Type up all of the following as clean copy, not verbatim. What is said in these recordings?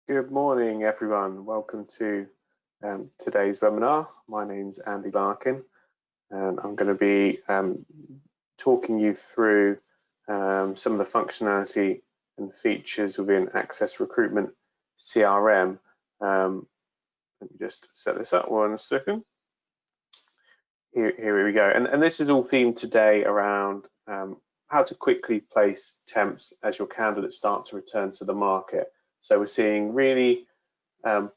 Good morning, everyone. Welcome to today's webinar. My name's Andy Larkin, and I'm going to be talking you through some of the functionality and features within Access Recruitment CRM. Let me just set this up 1 second. Here we go. And this is all themed today around how to quickly place temps as your candidates start to return to the market. So we're seeing really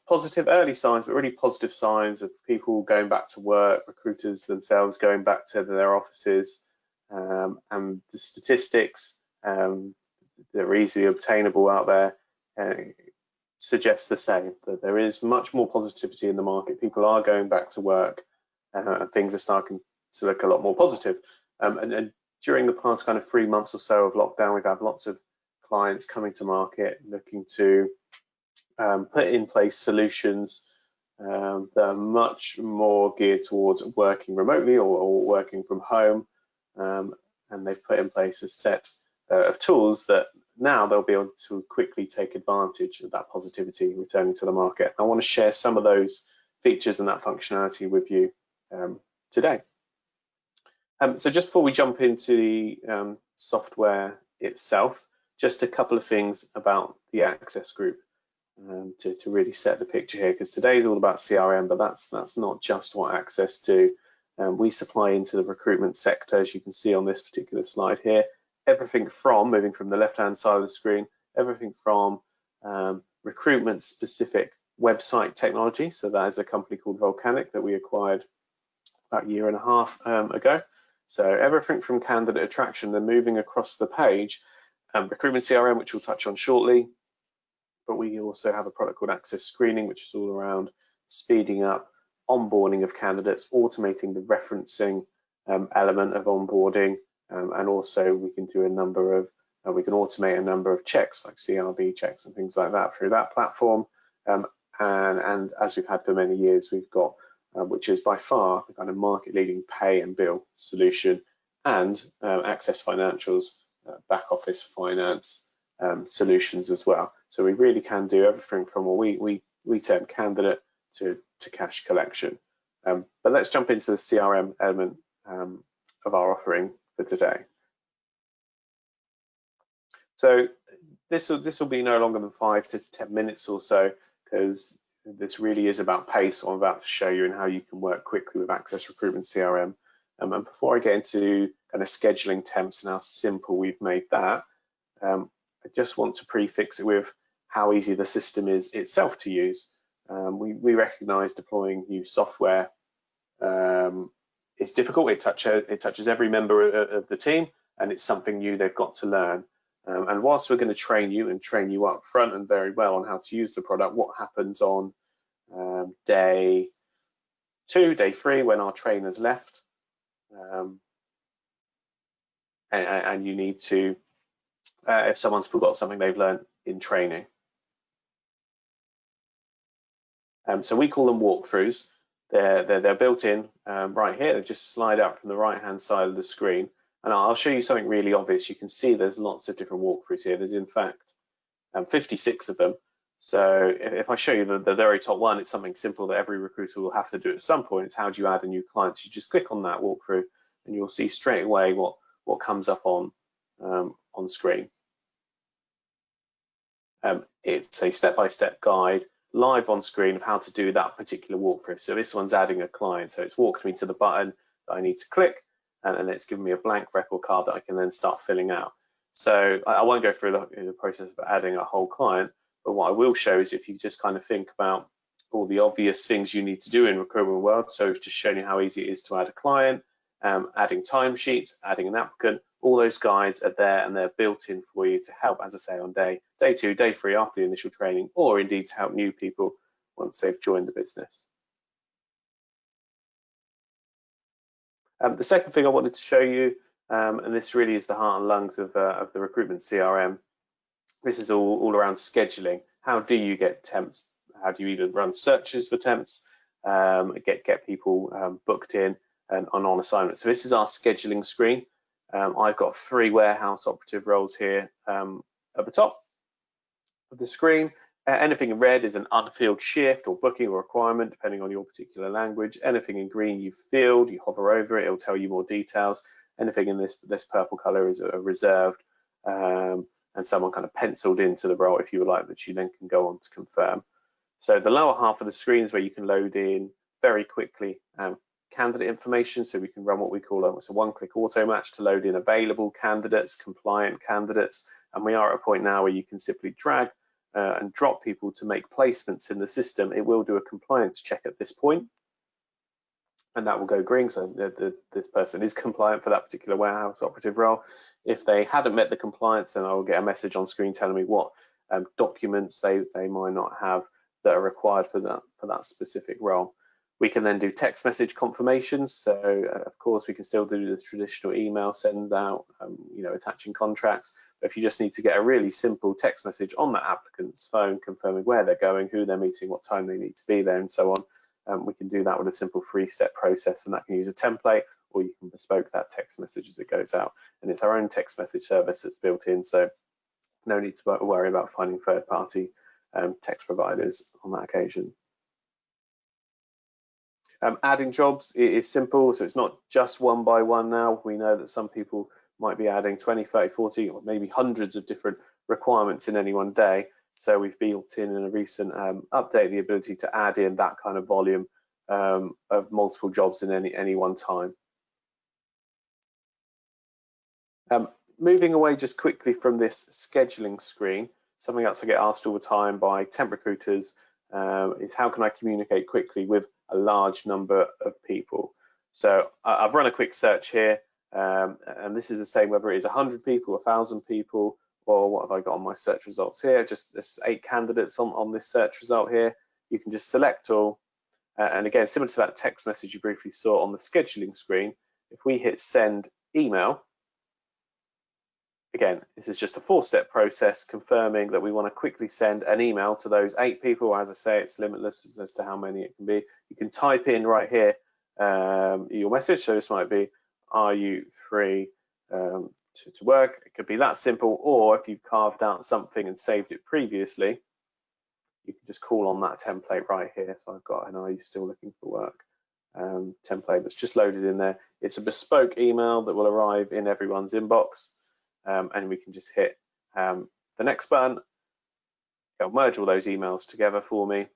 positive early signs, but really positive signs of people going back to work, recruiters themselves going back to their offices, and the statistics that are easily obtainable out there suggest the same, that there is much more positivity in the market. People are going back to work, and things are starting to look a lot more positive. And during the past kind of 3 months or so of lockdown, we've had lots of clients coming to market looking to put in place solutions that are much more geared towards working remotely or working from home, and they've put in place a set of tools that now they'll be able to quickly take advantage of that positivity returning to the market. I want to share some of those features and that functionality with you today. So just before we jump into the software itself, just a couple of things about the Access Group to really set the picture here, because today is all about CRM, but that's not just what Access do. We supply into the recruitment sector, as you can see on this particular slide here, everything from, moving from the left-hand side of the screen, everything from recruitment specific website technology. So that is a company called Volcanic that we acquired about 1.5 years ago. So everything from candidate attraction, then moving across the page, recruitment CRM, which we'll touch on shortly, but we also have a product called Access Screening, which is all around speeding up onboarding of candidates, automating the referencing element of onboarding, and also we can do a number of, we can automate a number of checks like CRB checks and things like that through that platform. And as we've had for many years, we've got, which is by far the kind of market leading pay and bill solution, and Access Financials, back office finance solutions as well. So we really can do everything from what we term candidate to cash collection. But let's jump into the CRM element of our offering for today. So this will be no longer than 5 to 10 minutes or so, because this really is about pace. I'm about to show you and how you can work quickly with Access Recruitment CRM. And before I get into kind of scheduling temps and how simple we've made that, I just want to prefix it with how easy the system is itself to use. We recognize deploying new software is difficult. It touches every member of the team, and it's something new they've got to learn. And whilst we're going to train you up front and very well on how to use the product, what happens on day 2, day 3, when our trainers left, and you need to, if someone's forgot something they've learned in training. So we call them walkthroughs. They're built in right here. They just slide out from the right-hand side of the screen. And I'll show you something really obvious. You can see there's lots of different walkthroughs here. There's in fact 56 of them. So if I show you the very top one, it's something simple that every recruiter will have to do at some point. It's how do you add a new client? So you just click on that walkthrough and you'll see straight away what comes up on screen. It's a step-by-step guide live on screen of how to do that particular walkthrough. So this one's adding a client. So it's walked me to the button that I need to click, and it's given me a blank record card that I can then start filling out. So I won't go through the process of adding a whole client, but what I will show is if you just kind of think about all the obvious things you need to do in recruitment world. So I've just shown you how easy it is to add a client, adding timesheets, adding an applicant. All those guides are there and they're built in for you to help, as I say, on day 2, day 3 after the initial training, or indeed to help new people once they've joined the business. The second thing I wanted to show you, and this really is the heart and lungs of the recruitment CRM, this is all around scheduling. How do you get temps? How do you even run searches for temps? Get people booked in and on assignment. So this is our scheduling screen. I've got 3 warehouse operative roles here at the top of the screen. Anything in red is an unfilled shift or booking or requirement, depending on your particular language. Anything in green you've filled, you hover over it, it'll tell you more details. Anything in this purple color is a reserved, and someone kind of penciled into the role if you would like, that you then can go on to confirm. So the lower half of the screen is where you can load in very quickly candidate information. So we can run what we call a one-click auto match to load in available candidates, compliant candidates. And we are at a point now where you can simply drag and drop people to make placements in the system. It will do a compliance check at this point, and that will go green. So this person is compliant for that particular warehouse operative role. If they hadn't met the compliance, then I will get a message on screen telling me what documents they might not have that are required for that specific role. We can then do text message confirmations. So of course we can still do the traditional email send out, attaching contracts. But if you just need to get a really simple text message on that applicant's phone confirming where they're going, who they're meeting, what time they need to be there, and so on, we can do that with a simple 3-step process, and that can use a template, or you can bespoke that text message as it goes out. And it's our own text message service that's built in, so no need to worry about finding third-party text providers on that occasion. Adding jobs is simple, so it's not just one by one now. We know that some people might be adding 20, 30, 40, or maybe hundreds of different requirements in any one day. So we've built in a recent update the ability to add in that kind of volume of multiple jobs in any one time. Moving away just quickly from this scheduling screen, something else I get asked all the time by temp recruiters is how can I communicate quickly with a large number of people? So I've run a quick search here, and this is the same whether it is 100 people, 1,000 people, or what have I got on my search results here? Just there's 8 candidates on this search result here. You can just select all, and again, similar to that text message you briefly saw on the scheduling screen, if we hit send email, again, this is just a 4-step process confirming that we want to quickly send an email to those 8 people. As I say, it's limitless as to how many it can be. You can type in right here your message. So this might be, are you free to work? It could be that simple, or if you've carved out something and saved it previously, you can just call on that template right here. So I've got an are you still looking for work template that's just loaded in there. It's a bespoke email that will arrive in everyone's inbox. And we can just hit the next button. It'll merge all those emails together for me.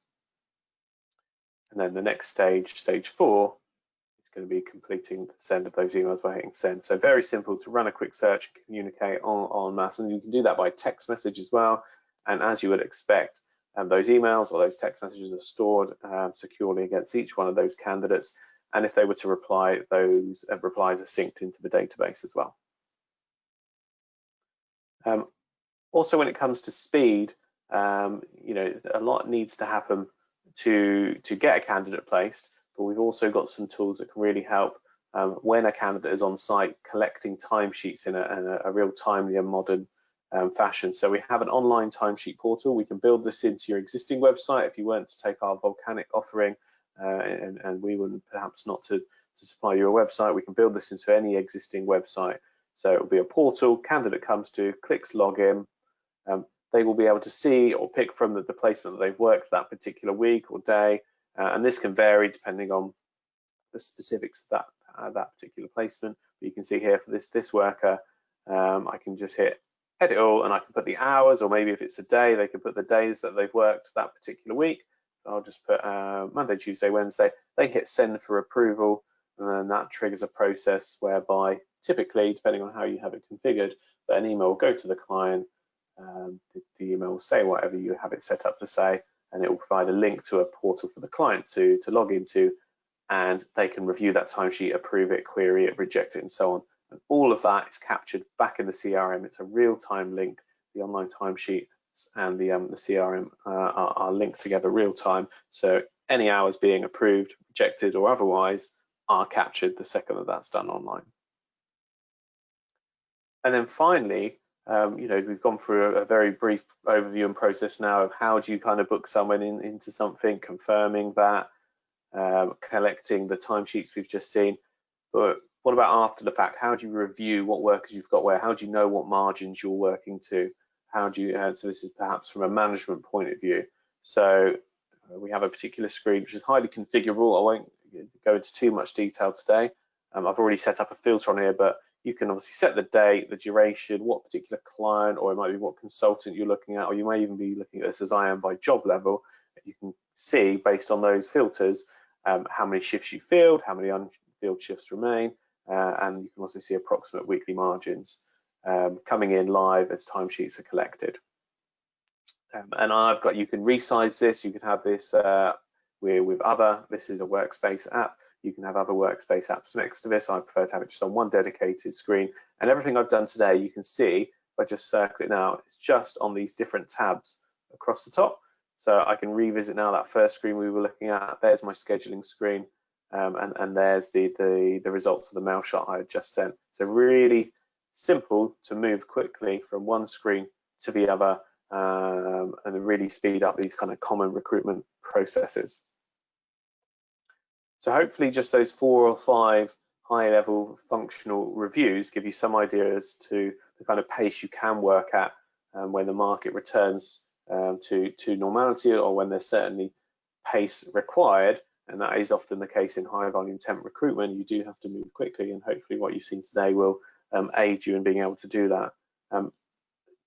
And then the next stage, stage 4, is going to be completing the send of those emails by hitting send. So very simple to run a quick search and communicate en masse. And you can do that by text message as well. And as you would expect, those emails or those text messages are stored securely against each one of those candidates. And if they were to reply, those replies are synced into the database as well. Also, when it comes to speed, a lot needs to happen to get a candidate placed, but we've also got some tools that can really help when a candidate is on site collecting timesheets in a real timely and modern fashion. So we have an online timesheet portal. We can build this into your existing website if you weren't to take our volcanic offering and we wouldn't perhaps not to supply you a website. We can build this into any existing website. So it will be a portal, candidate comes to, clicks login. They will be able to see or pick from the placement that they've worked for that particular week or day. And this can vary depending on the specifics of that particular placement. But you can see here for this worker, I can just hit edit all and I can put the hours, or maybe if it's a day, they can put the days that they've worked that particular week. So I'll just put Monday, Tuesday, Wednesday. They hit send for approval, and then that triggers a process whereby typically, depending on how you have it configured, that an email will go to the client. The email will say whatever you have it set up to say, and it will provide a link to a portal for the client to log into, and they can review that timesheet, approve it, query it, reject it, and so on. And all of that is captured back in the CRM. It's a real-time link. The online timesheet and the CRM are linked together real time. So any hours being approved, rejected, or otherwise are captured the second that that's done online. And then finally, we've gone through a very brief overview and process now of how do you kind of book someone into something, confirming that, collecting the timesheets we've just seen. But what about after the fact? How do you review what workers you've got where? How do you know what margins you're working to? how do you, so this is perhaps from a management point of view. So we have a particular screen which is highly configurable. I won't go into too much detail today. I've already set up a filter on here, but you can obviously set the date, the duration, what particular client, or it might be what consultant you're looking at, or you may even be looking at this as I am by job level. You can see based on those filters how many shifts you filled, how many unfilled shifts remain, and you can also see approximate weekly margins coming in live as timesheets are collected. And I've got, you can resize this, you can have this with other, this is a workspace app, you can have other workspace apps next to this. I prefer to have it just on one dedicated screen, and everything I've done today, you can see, if I just circle it now, it's just on these different tabs across the top. So I can revisit now that first screen we were looking at. There's my scheduling screen, and there's the results of the mail shot I had just sent. So really simple to move quickly from one screen to the other, and really speed up these kind of common recruitment processes. So hopefully just those 4 or 5 high-level functional reviews give you some idea as to the kind of pace you can work at when the market returns to normality, or when there's certainly pace required, and that is often the case in high volume temp recruitment. You do have to move quickly, and hopefully what you've seen today will aid you in being able to do that.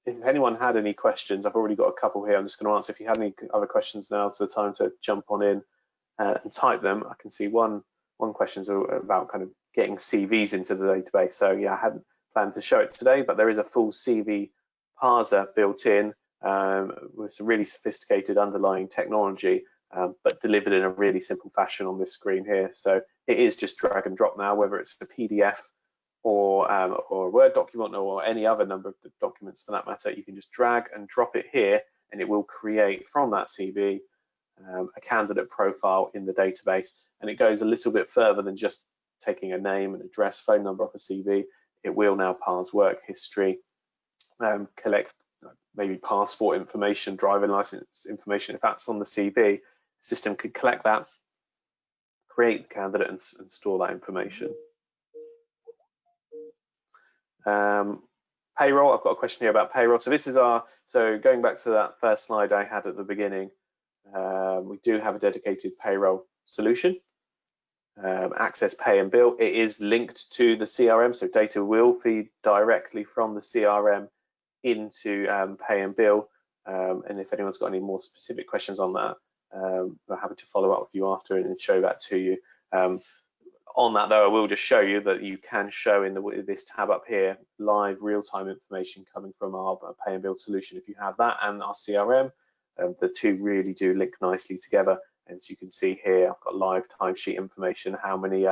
If anyone had any questions, I've already got a couple here I'm just going to answer. If you had any other questions, now's the time to jump on in and type them. I can see one question's about kind of getting CVs into the database. So yeah, I hadn't planned to show it today, but there is a full CV parser built in with some really sophisticated underlying technology, but delivered in a really simple fashion on this screen here. So it is just drag and drop now, whether it's a PDF or a Word document or any other number of documents for that matter. You can just drag and drop it here, and it will create from that CV a candidate profile in the database. And it goes a little bit further than just taking a name, an address, phone number off a CV. It will now parse work history, collect maybe passport information, driving license information. If that's on the CV, the system could collect that, create the candidate, and store that information. Payroll, I've got a question here about payroll. So this is so going back to that first slide I had at the beginning, we do have a dedicated payroll solution, Access Pay and Bill. It is linked to the CRM, so data will feed directly from the CRM into Pay and Bill. And if anyone's got any more specific questions on that, we're happy to follow up with you after and show that to you. On that though, I will just show you that you can show in this tab up here live real-time information coming from our Pay and Bill solution. If you have that and our CRM, the two really do link nicely together. And as you can see here, I've got live timesheet information, how many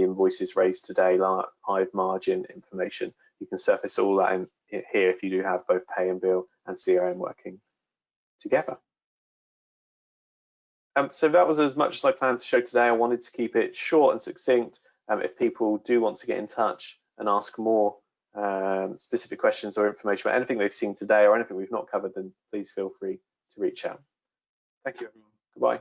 invoices raised today, live margin information. You can surface all that in here if you do have both Pay and Bill and CRM working together. So that was as much as I planned to show today. I wanted to keep it short and succinct. If people do want to get in touch and ask more specific questions or information about anything they've seen today or anything we've not covered, then please feel free to reach out. Thank you, everyone. Goodbye.